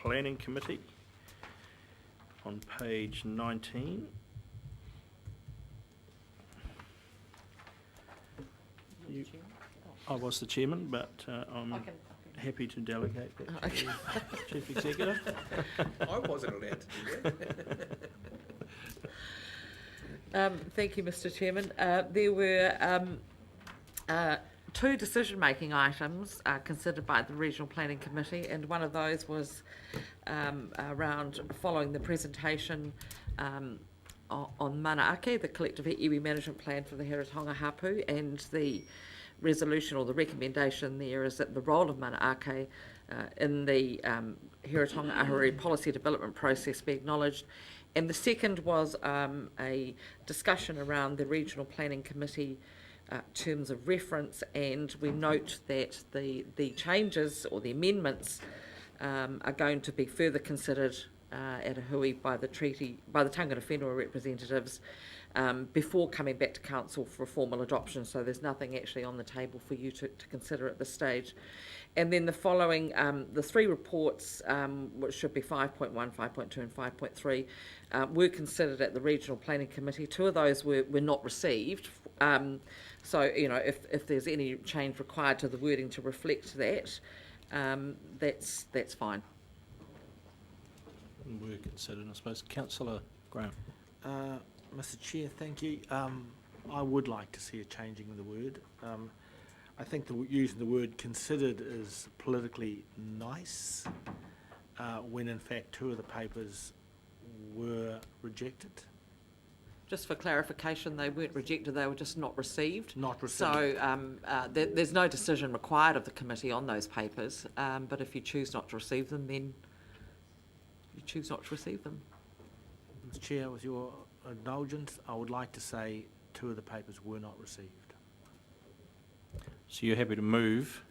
Planning Committee on page 19. I was the chairman, but I'm happy to delegate that to the Chief Executive. I wasn't allowed to do that. Thank you, Mr. Chairman. There were two decision-making items considered by the Regional Planning Committee, and one of those was around following the presentation on Manaake, the collective iwi management plan for the Heretaunga Hapu, and the resolution or the recommendation there is that the role of Manaake in the Heretaunga Ahuriri policy development process be acknowledged. And the second was a discussion around the Regional Planning Committee terms of reference, and we note that the changes or the amendments are going to be further considered at a hui by the tangata whenua representatives before coming back to council for formal adoption. So there's nothing actually on the table for you to consider at this stage. And then the following, the three reports, which should be 5.1, 5.2 and 5.3, were considered at the Regional Planning Committee. Two of those were not received. So, you know, if there's any change required to the wording to reflect that, that's fine. Were considered, I suppose. Councillor Graham. Mr. Chair, thank you. I would like to see a changing of the word. I think using the word considered is politically nice, when in fact two of the papers were rejected. Just for clarification, they weren't rejected, they were just not received. Not received. So there's no decision required of the committee on those papers, but if you choose not to receive them, then you choose not to receive them. Mr. Chair, with your indulgence, I would like to say two of the papers were not received. So you're happy to move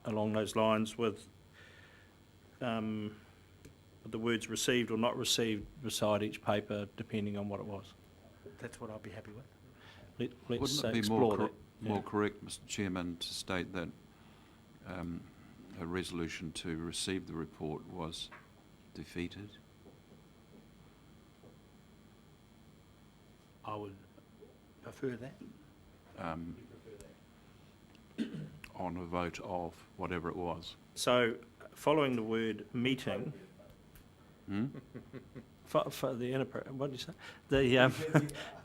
along those lines with the words received or not received beside each paper, depending on what it was? That's what I'll be happy with. Let's Wouldn't it be explore more correct, Mr. Chairman, to state that a resolution to receive the report was defeated? I would prefer that. On a vote of whatever it was. So, following the word meeting, for the inappropriate, what did you say? The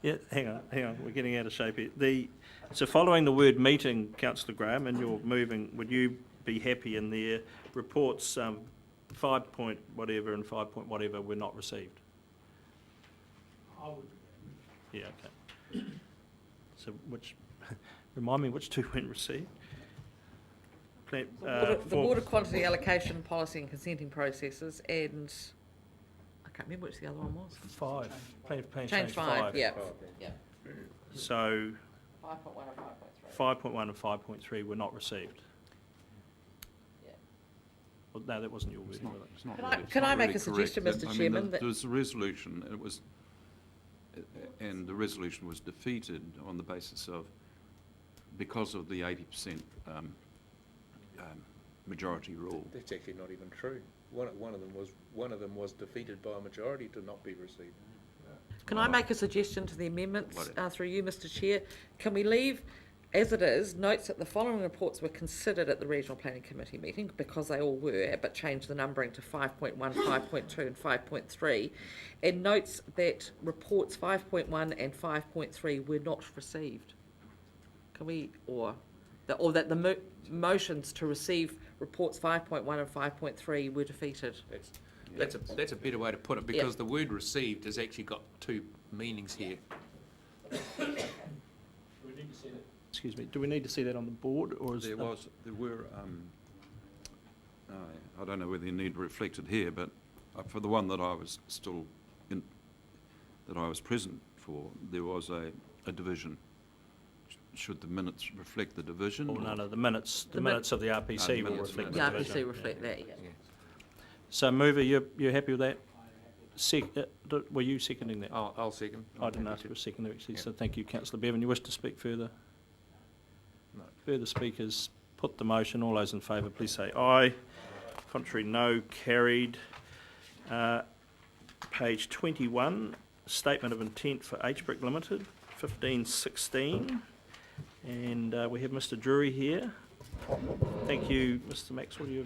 yeah, hang on, we're getting out of shape here. So, following the word meeting, Councillor Graham, and you're moving, would you be happy in their reports 5 point whatever and 5 point whatever were not received? I would. Yeah, okay. So, remind me which two weren't received? The water quantity allocation policy and consenting processes, and I can't remember which the other one was. 5. Plan Change 5, yeah. So 5.1 and 5.3. 5.1 and 5.3 were not received. Yeah. Well, no, that wasn't your wording. was it? It's not Can I make really a suggestion, correct. Mr. I mean, Chairman, that- there was a resolution, and the resolution was defeated on the basis of, because of the 80% majority rule. That's actually not even true. One of them was defeated by a majority to not be received. Can I make a suggestion to the amendments through you, Mr. Chair? Can we leave as it is, notes that the following reports were considered at the Regional Planning Committee meeting, because they all were, but change the numbering to 5.1, 5.2 and 5.3, and notes that reports 5.1 and 5.3 were not received? Can we, or that the motions to receive reports 5.1 and 5.3 were defeated? That's a better way to put it, because the word received has actually got two meanings here. Excuse me, do we need to see that on the board, or is There were, I don't know whether you need to reflect it here, but for the one that I was that I was present for, there was a division. Should the minutes reflect the division? Or no, the minutes of the RPC will reflect The the division. RPC reflect that, yeah. So, Mover, you're happy with that? Were you seconding that? I'll second. I didn't ask for a seconder, actually, so thank you, Councillor Bevan. You wish to speak further? No. Further speakers, put the motion. All those in favour, please say aye. Contrary, no. Carried. Page 21, statement of intent for HBRIC Limited, 1516. And we have Mr. Drury here. Thank you, Mr. Maxwell. Your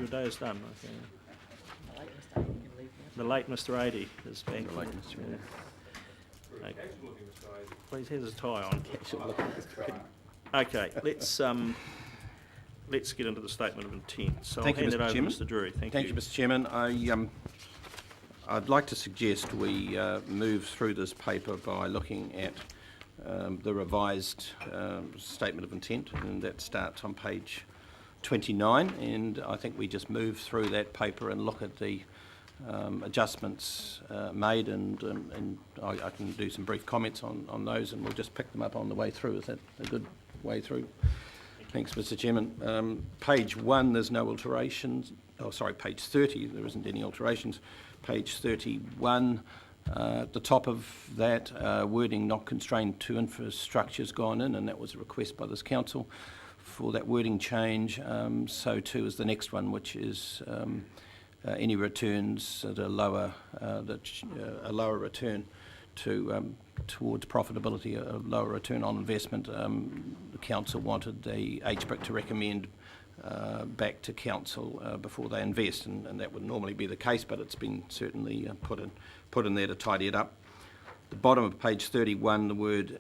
day is done. Okay. The late Mr. Adey is back. The late Mr. Adey. Okay. Well, he has his tie on. Okay, let's get into the statement of intent. So Thank I'll you, hand it Mr. over Chairman. to Mr. Drury. Thank Thank you. you, Mr. Chairman. I'd like to suggest we move through this paper by looking at the revised statement of intent, and that starts on page 29. And I think we just move through that paper and look at the adjustments made, and I can do some brief comments on those, and we'll just pick them up on the way through. Is that a good way through? Thanks, Mr. Chairman. Page 1, there's no alterations. Oh, sorry, page 30, there isn't any alterations. Page 31, at the top of that, wording not constrained to infrastructure's gone in, and that was a request by this council for that wording change. So too is the next one, which is any returns at a lower return towards profitability, a lower return on investment. The council wanted the HBRIC to recommend back to council before they invest, and that would normally be the case, but it's been certainly put in there to tidy it up. The bottom of page 31, the word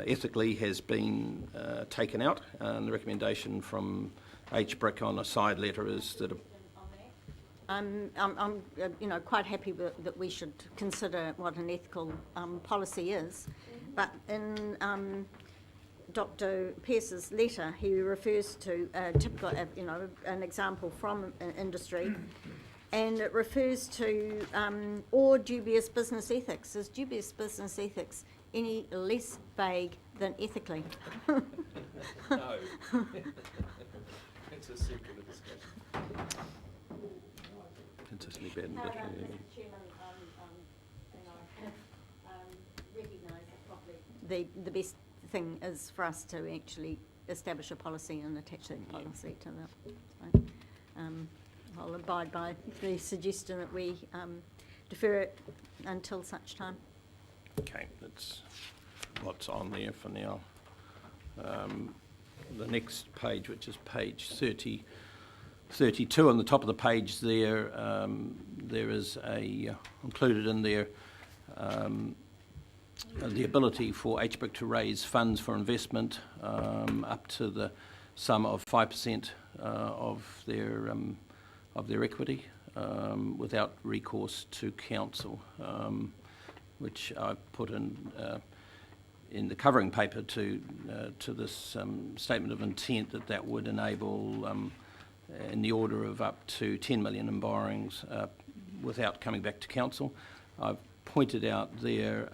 ethically has been taken out, and the recommendation from HBRIC on a side letter is that I'm quite happy that we should consider what an ethical policy is, but in Dr. Pearce's letter, he refers to a typical, an example from industry, and it refers to or dubious business ethics. Is dubious business ethics any less vague than ethically? No. It's a circular discussion. consistently bad in However, district. Mr. Chairman, recognise that probably the best thing is for us to actually establish a policy and attach that policy to that. So, I'll abide by the suggestion that we defer it until such time. Okay, that's what's on there for now. The next page, which is page 32, on the top of the page there, there is included in there the ability for HBRIC to raise funds for investment up to the sum of 5% of their equity without recourse to council, which I put in the covering paper to this statement of intent that would enable in the order of up to 10 million in borrowings without coming back to council. I've pointed out there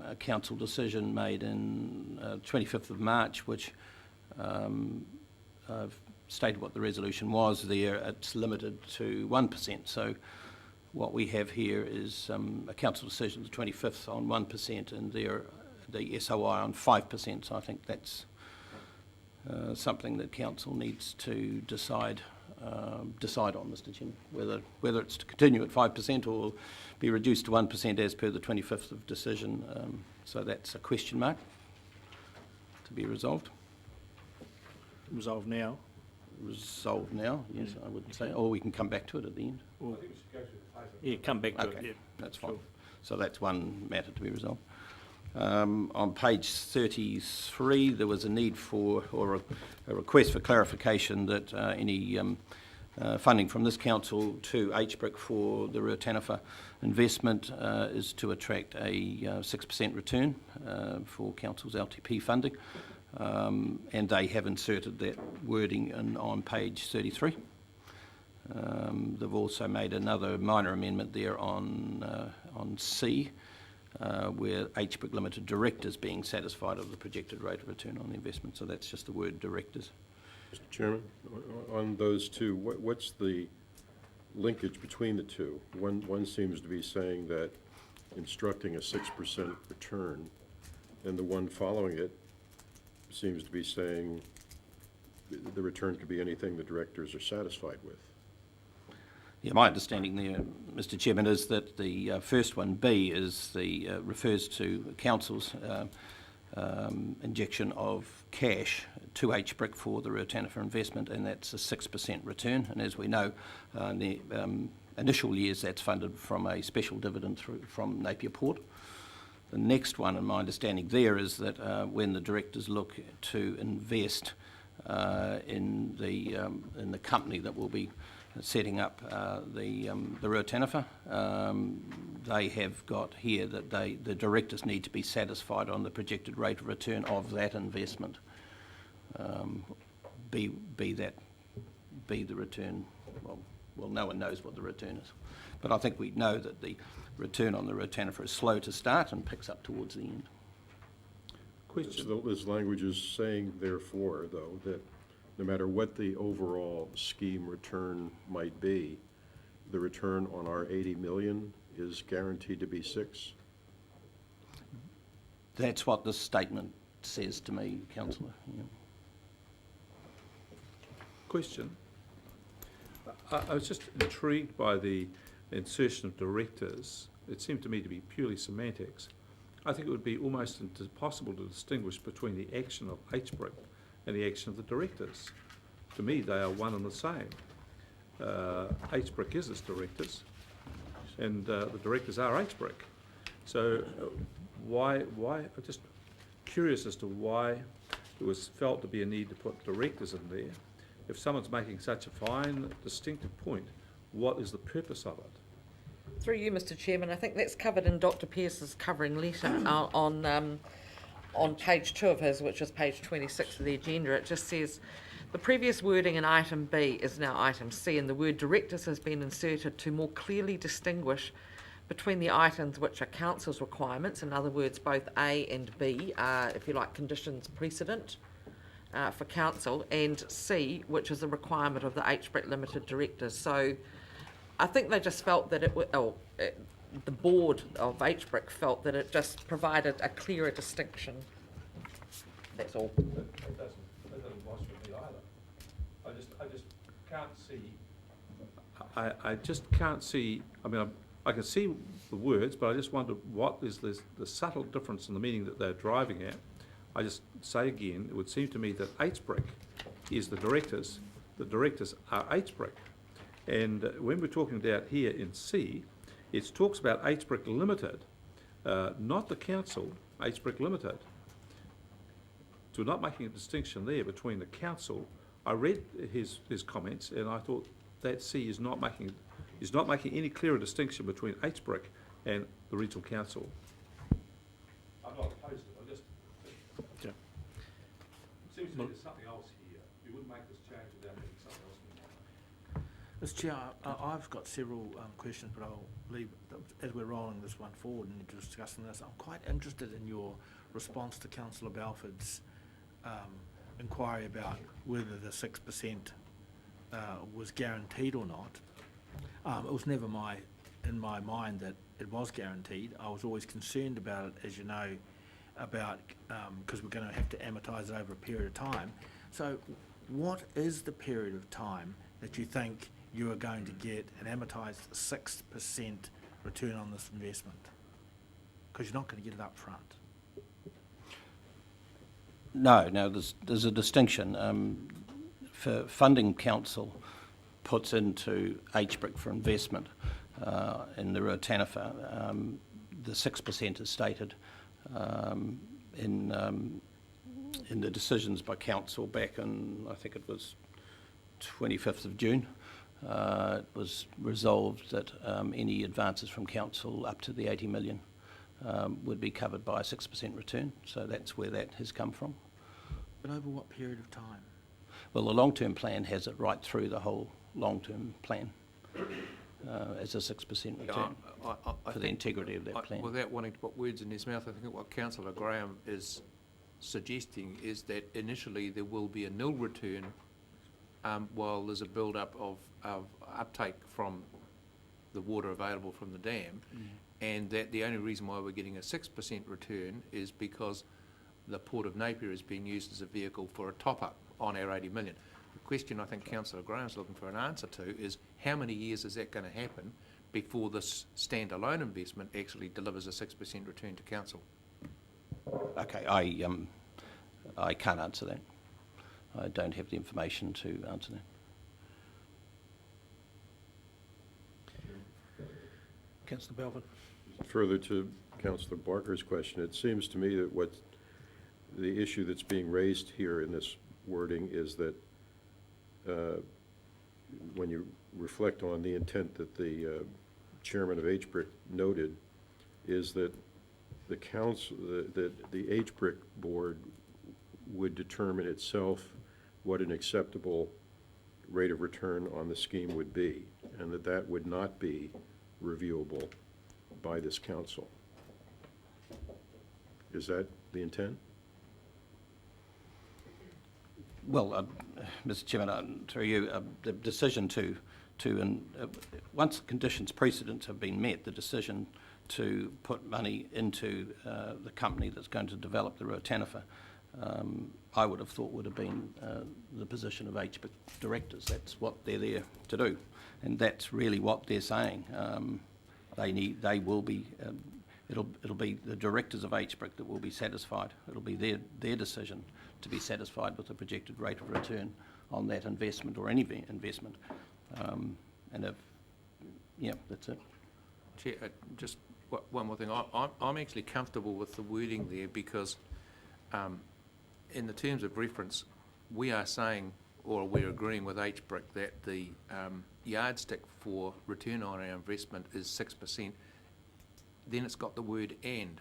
a council decision made in 25th of March, which I've stated what the resolution was there. It's limited to 1%. So what we have here is a council decision, the 25th, on 1%, and the SOI on 5%. So I think that's something that council needs to decide on, Mr. Chairman, whether it's to continue at 5% or be reduced to 1% as per the 25th of decision. So that's a question mark to be resolved. Resolved now. Resolved now, yes, I would say, or we can come back to it at the end. Or, yeah, come back to it. Okay, Yeah, that's fine. sure. So that's one matter to be resolved. On page 33, there was a need for, or a request for clarification that any funding from this council to HBRIC for the Rio Taniwha investment is to attract a 6% return for council's LTP funding, and they have inserted that wording on page 33. They've also made another minor amendment there on C, where HBRIC Limited directors being satisfied of the projected rate of return on the investment. So that's just the word directors. Mr. Chairman, on those two, what's the linkage between the two? One seems to be saying that instructing a 6% return, and the one following it seems to be saying the return could be anything the directors are satisfied with. Yeah, my understanding there, Mr. Chairman, is that the first one, B, is refers to council's injection of cash to HBRIC for the Ruataniwha investment, and that's a 6% return. And as we know, in the initial years, that's funded from a special dividend from Napier Port. The next one, in my understanding there, is that when the directors look to invest in the company that will be setting up the Ruataniwha, they have got here that the directors need to be satisfied on the projected rate of return of that investment. Be the return. Well, no one knows what the return is, but I think we know that the return on the Ruataniwha is slow to start and picks up towards the end. So this language is saying, therefore, though, that no matter what the overall scheme return might be, the return on our 80 million is guaranteed to be 6? That's what this statement says to me, Councillor. Yeah. Question. I was just intrigued by the insertion of directors. It seemed to me to be purely semantics. I think it would be almost impossible to distinguish between the action of HBRIC and the action of the directors. To me, they are one and the same. HBRIC is its directors, and the directors are HBRIC. So I'm just curious as to why it was felt to be a need to put directors in there. If someone's making such a fine, distinctive point, what is the purpose of it? Through you, Mr. Chairman, I think that's covered in Dr. Pearce's covering letter on page 2 of his, which is page 26 of the agenda. It just says, the previous wording in item B is now item C, and the word directors has been inserted to more clearly distinguish between the items which are council's requirements, in other words, both A and B are, if you like, conditions precedent for council, and C, which is a requirement of the HBRIC Limited directors. So I think they just felt that the board of HBRIC felt that it just provided a clearer distinction. That's all. That doesn't wash with me either. I just can't see. I just can't see. I mean, I can see the words, but I just wonder what is the subtle difference in the meaning that they're driving at. I just say again, it would seem to me that HBRIC is the directors are HBRIC. And when we're talking about here in C, it talks about HBRIC Limited, not the council, HBRIC Limited. So we're not making a distinction there between the council. I read his comments and I thought that C is not making any clearer distinction between HBRIC and the regional council. I'm not opposed to it. Yeah. Seems to me there's something else here. You wouldn't make this change without having something else in mind. Mr. Chair, I've got several questions, but I'll leave, as we're rolling this one forward and discussing this, I'm quite interested in your response to Councillor Balford's inquiry about whether the 6% was guaranteed or not. It was never in my mind that it was guaranteed. I was always concerned about it, as you know, because we're going to have to amortise it over a period of time. So what is the period of time that you think you are going to get an amortised 6% return on this investment? Because you're not going to get it up front. No, there's a distinction. For funding, council puts into HBRIC for investment in the Ruataniwha. The 6% is stated in the decisions by council back in, I think it was 25th of June. It was resolved that any advances from council up to the 80 million would be covered by a 6% return. So that's where that has come from. But over what period of time? Well, the long-term plan has it right through the whole long-term plan as a 6% return for the integrity of that plan. Without wanting to put words in his mouth, I think what Councillor Graham is suggesting is that initially there will be a nil return while there's a build-up of uptake from the water available from the dam, and that the only reason why we're getting a 6% return is because the Port of Napier is being used as a vehicle for a top-up on our 80 million. The question I think Councillor Graham's looking for an answer to is how many years is that going to happen before this standalone investment actually delivers a 6% return to council? Okay, I can't answer that. I don't have the information to answer that. Councillor Belvin. Further to Councillor Barker's question, it seems to me that what the issue that's being raised here in this wording is that when you reflect on the intent that the chairman of HBRIC noted, is that the council, the HBRIC board would determine itself what an acceptable rate of return on the scheme would be, and that that would not be reviewable by this council. Is that the intent? Well, Mr. Chairman, through you, the decision once the conditions precedents have been met, the decision to put money into the company that's going to develop the Ruataniwha, I would have thought would have been the position of HBRIC directors. That's what they're there to do, and that's really what they're saying. They will be. It'll be the directors of HBRIC that will be satisfied. It'll be their decision to be satisfied with the projected rate of return on that investment or any investment. And if, yeah, that's it. Chair, just one more thing. I'm actually comfortable with the wording there because in the terms of reference, we are saying, or we're agreeing with HBRIC that the yardstick for return on our investment is 6%. Then it's got the word and.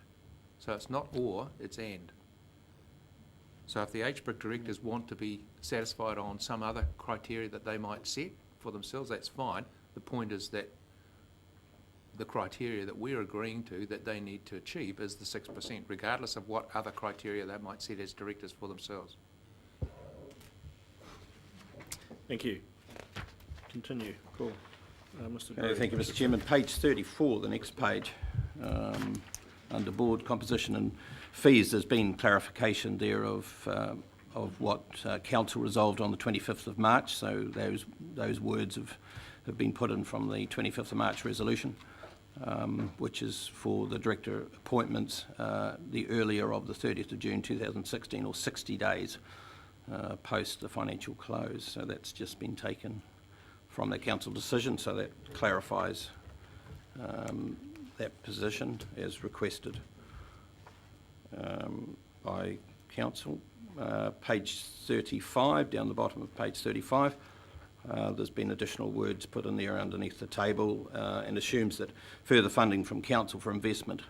So it's not or, it's and. So if the HBRIC directors want to be satisfied on some other criteria that they might set for themselves, that's fine. The point is that the criteria that we're agreeing to that they need to achieve is the 6%, regardless of what other criteria they might set as directors for themselves. Thank you. Continue. Cool. Mr. Okay, thank you, Mr. Chairman. Page 34, the next page, under board composition and fees, there's been clarification there of what council resolved on the 25th of March. So those words have been put in from the 25th of March resolution, which is for the director appointments the earlier of the 30th of June 2016, or 60 days post the financial close. So that's just been taken from the council decision, so that clarifies that position as requested by council. Page 35, down the bottom of page 35, there's been additional words put in there underneath the table, and assumes that further funding from council for investment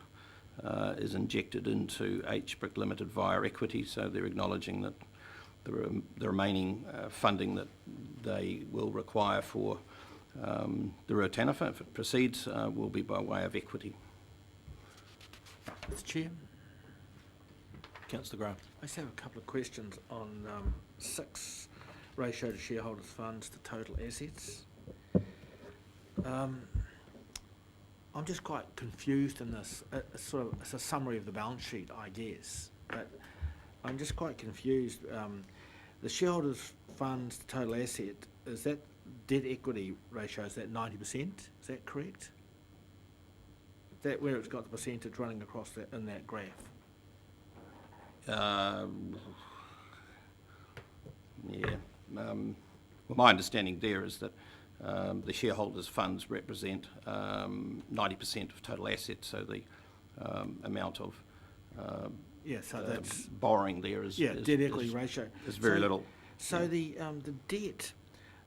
is injected into HBRIC Limited via equity, so they're acknowledging that the remaining funding that they will require for the Ruataniwha, if it proceeds, will be by way of equity. Mr. Chair, Councillor Graham. I just have a couple of questions on 6, ratio to shareholders' funds to total assets. I'm just quite confused in this. It's a summary of the balance sheet, I guess, but I'm just quite confused. The shareholders' funds to total asset, is that debt equity ratio, is that 90%? Is that correct? Is that where it's got the percentage running across that in that graph? Well, my understanding there is that the shareholders' funds represent 90% of total assets, so the amount of so that's borrowing there is debt equity ratio is very little. So the debt,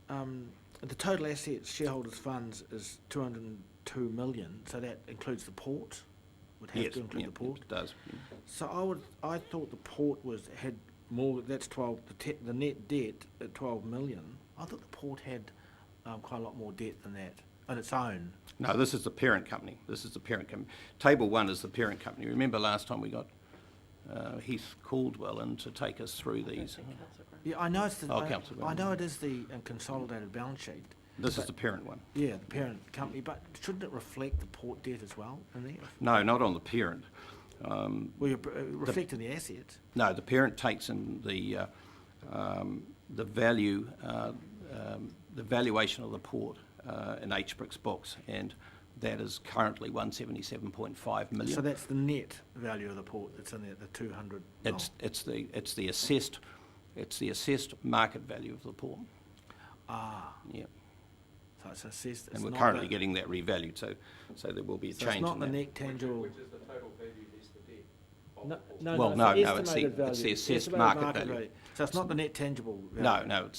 the total assets shareholders' funds is 202 million. So that includes the port. Would have to include the port. It does. Yeah. So I thought the port had more. That's 12. The net debt at 12 million. I thought the port had quite a lot more debt than that on its own. No, this is the parent company. Table 1 is the parent company. Remember last time we got Heath Caldwell in to take us through these. Yeah, I know it's the. Councillor. I know it is the consolidated balance sheet. This is the parent one. Yeah, the parent company. But shouldn't it reflect the port debt as well in there? No, not on the parent. Well, you're reflecting the assets. No, the parent takes in the the value, the valuation of the port in HBRIC's books, and that is currently 177.5 million. So that's the net value of the port that's in there, the 200 mil. It's the assessed market value of the port. Ah, Yeah, so it's assessed. and we're currently getting that revalued, so there will be a So change it's not in the that. net tangible. Which is the total value less the debt of No, the port. no, Well, no, no, it's no, the it's estimated the- it's the value. assessed Estimated market value. So it's not the net tangible No, value. no,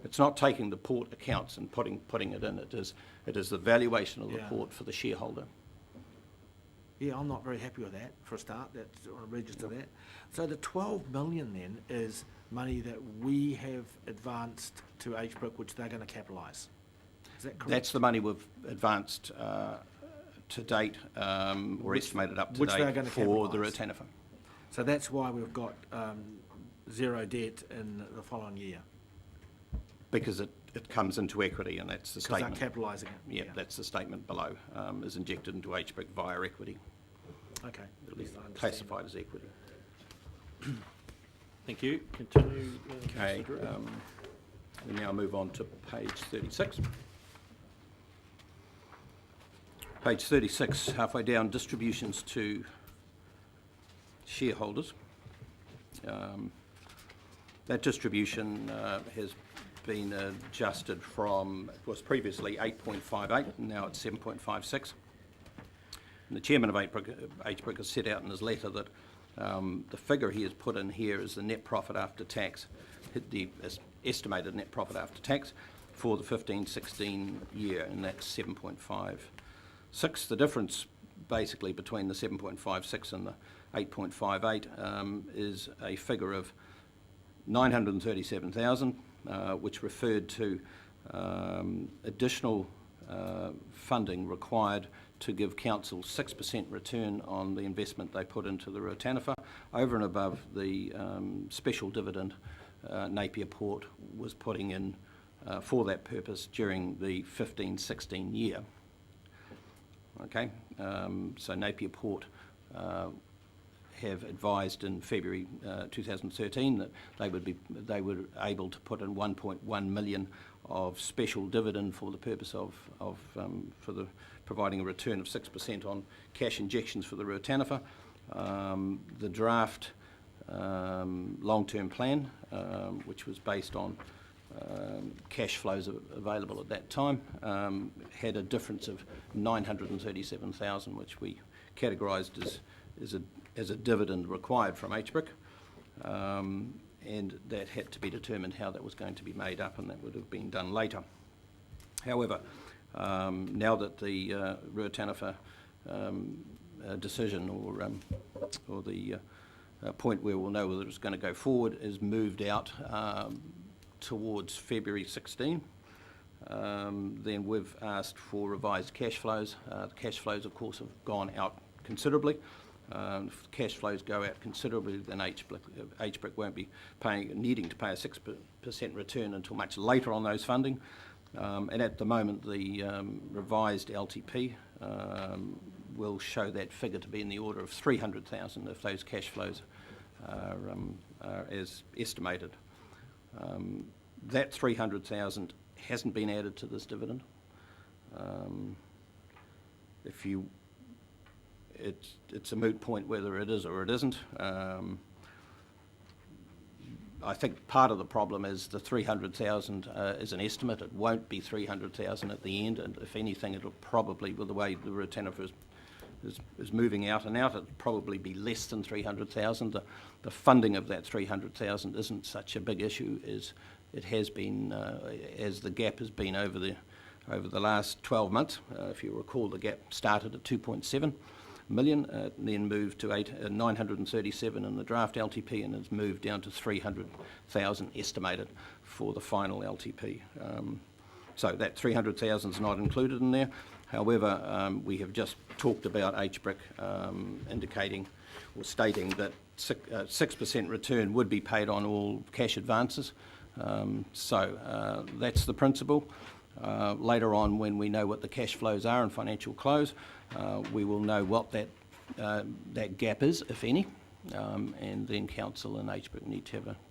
it's not taking the port accounts and putting it in. It is the valuation of the Yeah. port for the shareholder. Yeah, I'm not very happy with that, for a start, that's, I want to register that. So the 12 million then is money that we have advanced to HBRIC, which they're going to capitalise. Is that correct? That's the money we've advanced to date, or estimated up to which they're date gonna for the capitalise. Rotanafa. So that's why we've got zero debt in the following year, Because it comes into equity, and that's the because they're statement. capitalising it. Yeah, that's the statement below, is injected into HBRIC via equity, Okay, at least I understand. classified as equity. Thank you. Continue. Okay, Mr. Drew. we now move on to page 36. Page 36, halfway down, distributions to shareholders. That distribution has been adjusted from, it was previously 8.58, and now it's 7.56. And the chairman of HBRIC has set out in his letter that the figure he has put in here is the net profit after tax, the estimated net profit after tax for the 15-16 year, and that's 7.56. The difference basically between the 7.56 and the 8.58 is a figure of 937,000, which referred to additional funding required to give council 6% return on the investment they put into the Rotanafa, over and above the special dividend Napier Port was putting in for that purpose during the 15-16 year. Okay, so Napier Port have advised in February 2013 that they were able to put in 1.1 million of special dividend for the purpose of providing a return of 6% on cash injections for the Rotanafa. The draft long-term plan, which was based on cash flows available at that time, had a difference of 937,000, which we categorised as a dividend required from HBRIC, and that had to be determined how that was going to be made up, and that would have been done later. However, now that the Rotanafa decision or the point where we'll know whether it's going to go forward is moved out towards February 16, then we've asked for revised cash flows. The cash flows, of course, have gone out considerably. If cash flows go out considerably, then HBRIC won't be needing to pay a 6% return until much later on those funding. And at the moment, the revised LTP will show that figure to be in the order of 300,000 if those cash flows are as estimated. That 300,000 hasn't been added to this dividend. It's a moot point whether it is or it isn't. I think part of the problem is the 300,000 is an estimate. It won't be 300,000 at the end, and if anything, it'll probably, with the way the Rotanafa is moving out and out, it'll probably be less than 300,000. The funding of that 300,000 isn't such a big issue as it has been, as the gap has been over the last 12 months. If you recall, the gap started at 2.7 million, then moved to 937 in the draft LTP, and has moved down to 300,000 estimated for the final LTP. So that 300,000 is not included in there. However, we have just talked about HBRIC indicating or stating that 6% return would be paid on all cash advances. So that's the principle. Later on, when we know what the cash flows are and financial close, we will know what that gap is, if any, and then council and HBRIC need to have a discussion